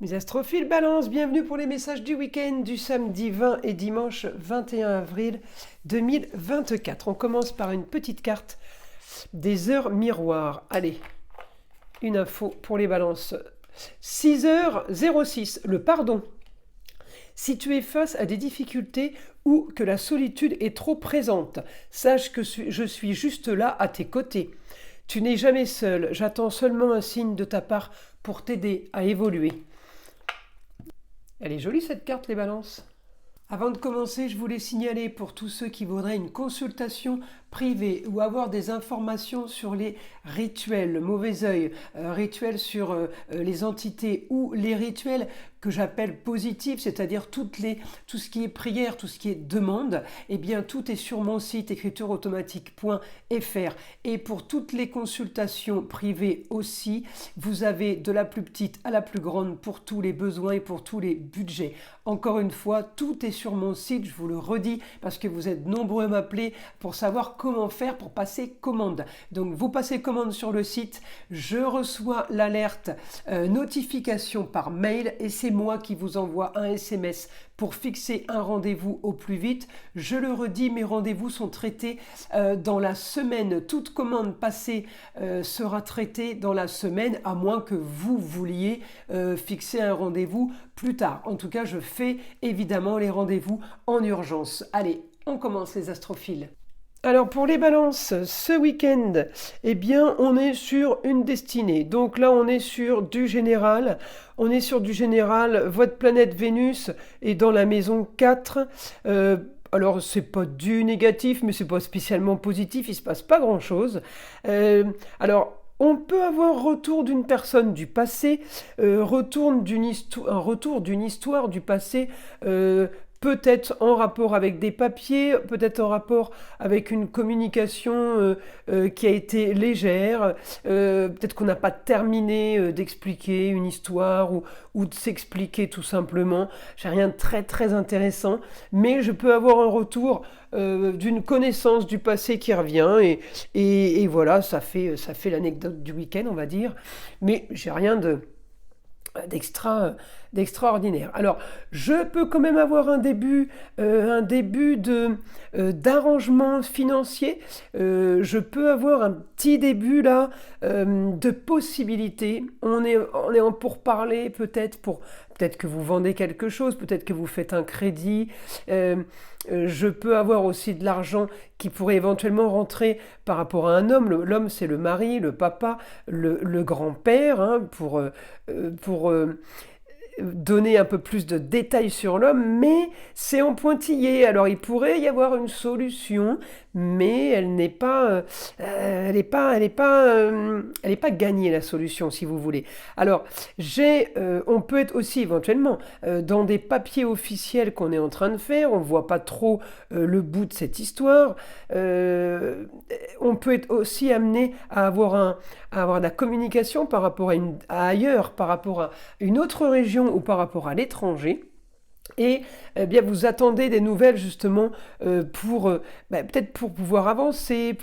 Mes astrophiles balance, bienvenue pour les messages du week-end du samedi 20 et dimanche 21 avril 2024. On commence par une petite carte des heures miroirs. Allez, une info pour les balances. 6h06, le pardon. Si tu es face à des difficultés ou que la solitude est trop présente, sache que je suis juste là à tes côtés. Tu n'es jamais seul, j'attends seulement un signe de ta part pour t'aider à évoluer. Elle est jolie cette carte, les balances. Avant de commencer, je voulais signaler pour tous ceux qui voudraient une consultation privée ou avoir des informations sur les rituels, le mauvais œil, rituels sur les entités ou les rituels que j'appelle positifs, c'est-à-dire tout ce qui est prière, tout ce qui est demande, eh bien tout est sur mon site écritureautomatique.fr. Et pour toutes les consultations privées aussi, vous avez de la plus petite à la plus grande pour tous les besoins et pour tous les budgets. Encore une fois, tout est sur mon site, je vous le redis, parce que vous êtes nombreux à m'appeler pour savoir comment faire pour passer commande. Donc vous passez commande sur le site, je reçois l'alerte notification par mail et c'est moi qui vous envoie un SMS pour fixer un rendez-vous au plus vite. Je le redis, mes rendez-vous sont traités dans la semaine. Toute commande passée sera traitée dans la semaine, à moins que vous vouliez fixer un rendez-vous plus tard. En tout cas, je fais évidemment les rendez-vous en urgence. Allez, on commence les astrophiles. Alors pour les balances, ce week-end, eh bien on est sur une destinée. Donc là on est sur du général. Votre planète Vénus est dans la maison 4. Alors c'est pas du négatif, mais c'est pas spécialement positif, il se passe pas grand-chose. Alors on peut avoir retour d'une personne du passé, un retour d'une histoire du passé. Peut-être en rapport avec des papiers, peut-être en rapport avec une communication qui a été légère, peut-être qu'on n'a pas terminé d'expliquer une histoire ou de s'expliquer tout simplement. J'ai rien de très très intéressant, mais je peux avoir un retour d'une connaissance du passé qui revient et voilà, ça fait l'anecdote du week-end, on va dire, mais j'ai rien d'extraordinaire. Alors, je peux quand même avoir un début d'arrangement financier. Je peux avoir un petit début là de possibilités. On est en pourparlers peut-être que vous vendez quelque chose, peut-être que vous faites un crédit. Je peux avoir aussi de l'argent qui pourrait éventuellement rentrer par rapport à un homme. L'homme, c'est le mari, le papa, le grand-père, hein, pour donner un peu plus de détails sur l'homme, mais c'est en pointillé. Alors il pourrait y avoir une solution, mais elle n'est pas gagnée, la solution, si vous voulez. Alors on peut être aussi éventuellement dans des papiers officiels qu'on est en train de faire. On voit pas trop le bout de cette histoire. On peut être aussi amené à avoir de la communication par rapport à ailleurs, par rapport à une autre région ou par rapport à l'étranger. Et eh bien vous attendez des nouvelles justement peut-être pour pouvoir avancer,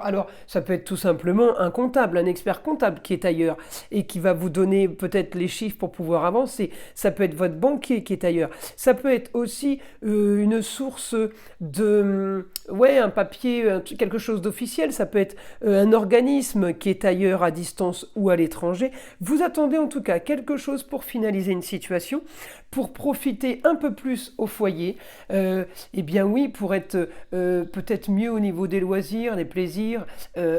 alors ça peut être tout simplement un comptable, un expert comptable qui est ailleurs et qui va vous donner peut-être les chiffres pour pouvoir avancer. Ça peut être votre banquier qui est ailleurs. Ça peut être aussi une source un papier, quelque chose d'officiel. Ça peut être un organisme qui est ailleurs à distance ou à l'étranger. Vous attendez en tout cas quelque chose pour finaliser une situation, pour profiter un peu plus au foyer, eh bien oui, pour être peut-être mieux au niveau des loisirs, des plaisirs,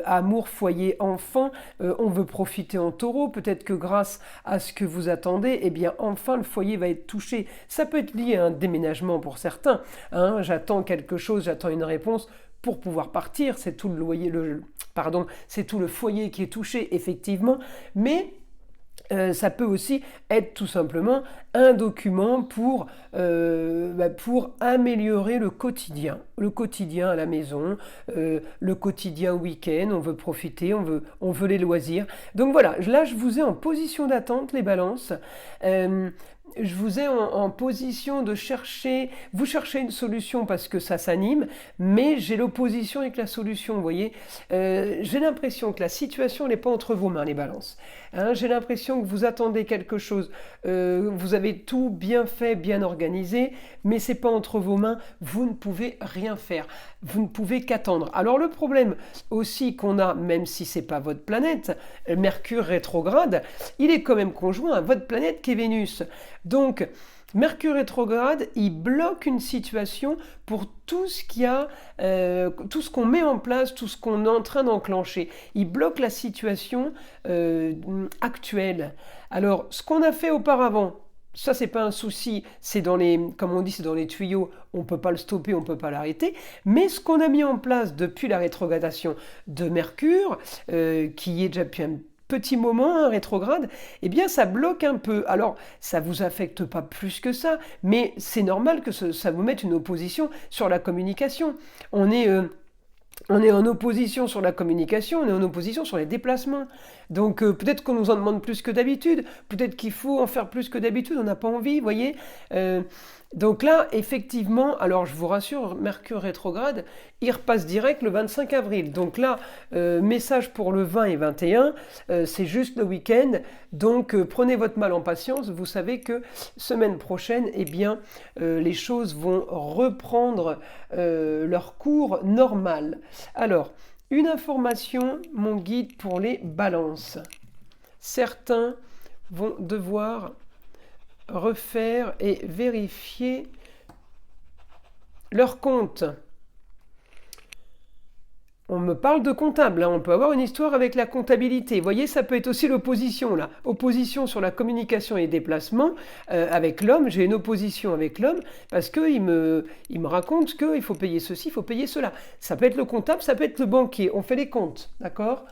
amour, foyer, enfant, on veut profiter en taureau, peut-être que grâce à ce que vous attendez, eh bien enfin le foyer va être touché. Ça peut être lié à un déménagement pour certains, hein, j'attends quelque chose, j'attends une réponse pour pouvoir partir, c'est tout c'est tout le foyer qui est touché effectivement, mais ça peut aussi être tout simplement un document pour améliorer le quotidien à la maison, le quotidien week-end, on veut profiter, on veut les loisirs. Donc voilà, là je vous ai en position d'attente les balances. je vous ai en position de chercher, vous cherchez une solution parce que ça s'anime, mais j'ai l'opposition avec la solution, vous voyez. J'ai l'impression que la situation n'est pas entre vos mains, les balances. Hein, j'ai l'impression que vous attendez quelque chose, vous avez tout bien fait, bien organisé, mais c'est pas entre vos mains, vous ne pouvez rien faire, vous ne pouvez qu'attendre. Alors le problème aussi qu'on a, même si c'est pas votre planète, Mercure rétrograde, il est quand même conjoint à votre planète qui est Vénus. Donc, Mercure rétrograde, il bloque une situation pour tout ce qu'il y a, tout ce qu'on met en place, tout ce qu'on est en train d'enclencher. Il bloque la situation actuelle. Alors, ce qu'on a fait auparavant, ça c'est pas un souci, c'est dans les, comme on dit, c'est dans les tuyaux, on peut pas le stopper, on peut pas l'arrêter. Mais ce qu'on a mis en place depuis la rétrogradation de Mercure, qui est déjà depuis un petit moment, un rétrograde, eh bien ça bloque un peu. Alors ça vous affecte pas plus que ça, mais c'est normal que ça vous mette une opposition sur la communication. On est en opposition sur la communication, on est en opposition sur les déplacements. Donc peut-être qu'on nous en demande plus que d'habitude, peut-être qu'il faut en faire plus que d'habitude, on n'a pas envie, vous voyez. Donc là, effectivement, alors je vous rassure, Mercure rétrograde, il repasse direct le 25 avril. Donc là, message pour le 20 et 21, c'est juste le week-end. Donc prenez votre mal en patience, vous savez que semaine prochaine, eh bien, les choses vont reprendre leur cours normal. Alors, une information, mon guide pour les balances. Certains vont devoir refaire et vérifier leur compte. On me parle de comptable, hein. On peut avoir une histoire avec la comptabilité. Vous voyez, ça peut être aussi l'opposition, là. Opposition sur la communication et les déplacements. Avec l'homme, j'ai une opposition avec l'homme parce qu'il me raconte qu'il faut payer ceci, il faut payer cela. Ça peut être le comptable, ça peut être le banquier. On fait les comptes, d'accord ?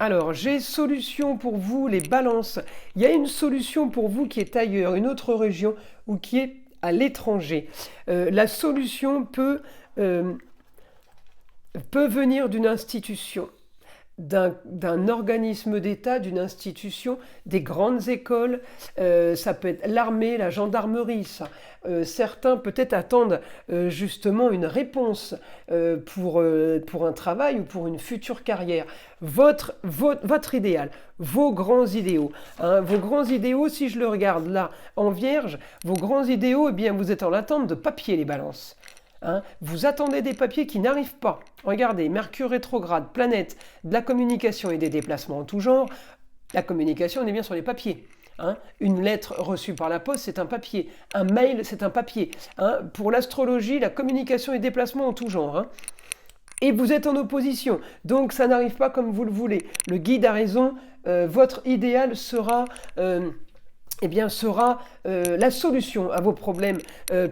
Alors, j'ai solution pour vous, les balances. Il y a une solution pour vous qui est ailleurs, une autre région ou qui est à l'étranger. La solution peut venir d'une institution, d'un organisme d'État, d'une institution, des grandes écoles, ça peut être l'armée, la gendarmerie, ça. Certains peut-être attendent justement une réponse pour un travail ou pour une future carrière. Votre idéal, vos grands idéaux. Hein, vos grands idéaux, si je le regarde là en vierge, vos grands idéaux, eh bien vous êtes en attente de papier, les balances. Hein, vous attendez des papiers qui n'arrivent pas. Regardez, Mercure rétrograde, planète de la communication et des déplacements en tout genre. La communication, on est bien sur les papiers. Hein. Une lettre reçue par la poste, c'est un papier. Un mail, c'est un papier. Hein. Pour l'astrologie, la communication et déplacements en tout genre. Hein. Et vous êtes en opposition, donc ça n'arrive pas comme vous le voulez. Le guide a raison, votre idéal sera... sera la solution à vos problèmes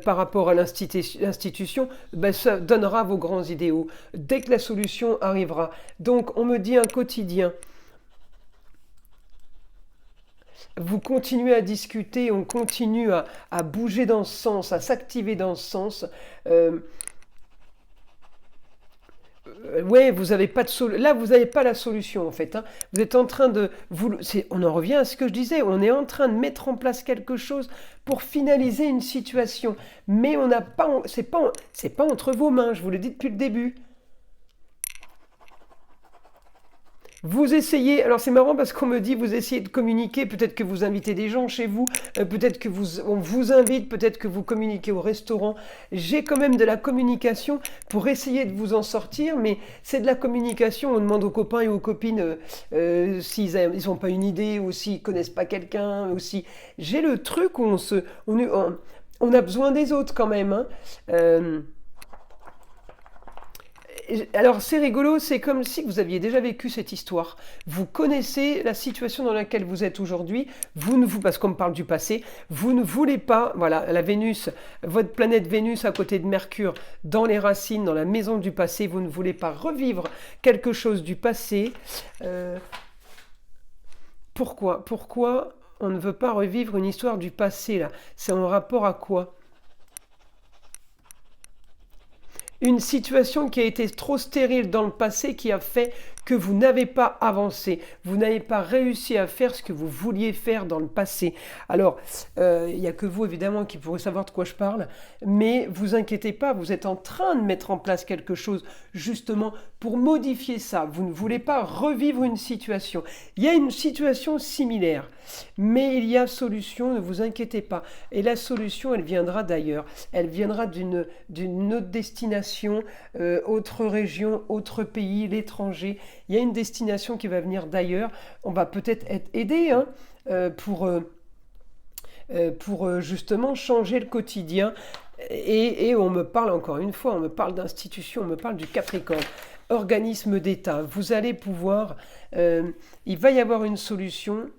par rapport à l'institution, ça donnera vos grands idéaux dès que la solution arrivera. Donc on me dit un quotidien. Vous continuez à discuter, on continue à bouger dans ce sens, à s'activer dans ce sens. Ouais, vous avez pas de là, vous n'avez pas la solution en fait. Hein. Vous êtes en train de... on en revient à ce que je disais, on est en train de mettre en place quelque chose pour finaliser une situation. Mais on n'a pas... c'est pas entre vos mains, je vous l'ai dit depuis le début. Vous essayez, alors c'est marrant parce qu'on me dit vous essayez de communiquer, peut-être que vous invitez des gens chez vous, peut-être que on vous invite, peut-être que vous communiquez au restaurant. J'ai quand même de la communication pour essayer de vous en sortir, mais c'est de la communication, on demande aux copains et aux copines s'ils n'ont pas une idée ou s'ils connaissent pas quelqu'un, ou si... J'ai le truc où on a besoin des autres quand même. Hein. Alors c'est rigolo, c'est comme si vous aviez déjà vécu cette histoire. Vous connaissez la situation dans laquelle vous êtes aujourd'hui, parce qu'on me parle du passé, vous ne voulez pas, voilà, la Vénus, votre planète Vénus à côté de Mercure, dans les racines, dans la maison du passé, vous ne voulez pas revivre quelque chose du passé. Pourquoi on ne veut pas revivre une histoire du passé là? C'est en rapport à quoi? Une situation qui a été trop stérile dans le passé qui a fait que vous n'avez pas avancé, vous n'avez pas réussi à faire ce que vous vouliez faire dans le passé. Alors, il n'y a que vous évidemment qui pourrez savoir de quoi je parle, mais vous inquiétez pas, vous êtes en train de mettre en place quelque chose justement pour modifier ça. Vous ne voulez pas revivre une situation. Il y a une situation similaire, mais il y a solution, ne vous inquiétez pas. Et la solution, elle viendra d'ailleurs. Elle viendra d'une autre destination, autre région, autre pays, l'étranger. Il y a une destination qui va venir d'ailleurs. On va peut-être être aidé pour justement changer le quotidien. Et on me parle encore une fois, on me parle d'institution, on me parle du Capricorne, organisme d'État. Vous allez pouvoir, il va y avoir une solution.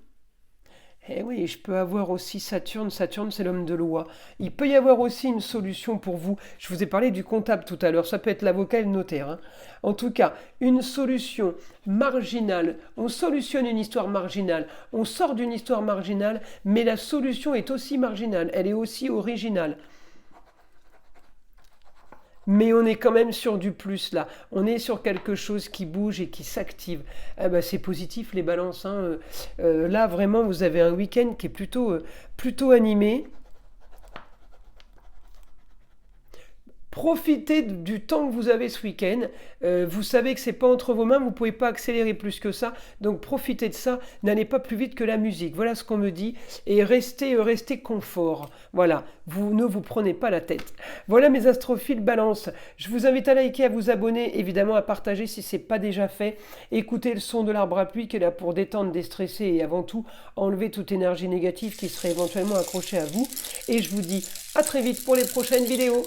Eh oui, je peux avoir aussi Saturne. Saturne, c'est l'homme de loi. Il peut y avoir aussi une solution pour vous. Je vous ai parlé du comptable tout à l'heure. Ça peut être l'avocat et le notaire, hein. En tout cas, une solution marginale. On solutionne une histoire marginale. On sort d'une histoire marginale, mais la solution est aussi marginale. Elle est aussi originale. Mais on est quand même sur du plus là. On est sur quelque chose qui bouge et qui s'active. Ah bah, c'est positif les balances, hein. Là vraiment vous avez un week-end qui est plutôt animé. Profitez du temps que vous avez ce week-end. Vous savez que c'est pas entre vos mains, vous ne pouvez pas accélérer plus que ça. Donc profitez de ça. N'allez pas plus vite que la musique. Voilà ce qu'on me dit. Et restez confort. Voilà. Vous ne vous prenez pas la tête. Voilà mes astrophiles balance. Je vous invite à liker, à vous abonner, évidemment à partager si ce n'est pas déjà fait. Écoutez le son de l'arbre à pluie qui est là pour détendre, déstresser et avant tout enlever toute énergie négative qui serait éventuellement accrochée à vous. Et je vous dis à très vite pour les prochaines vidéos.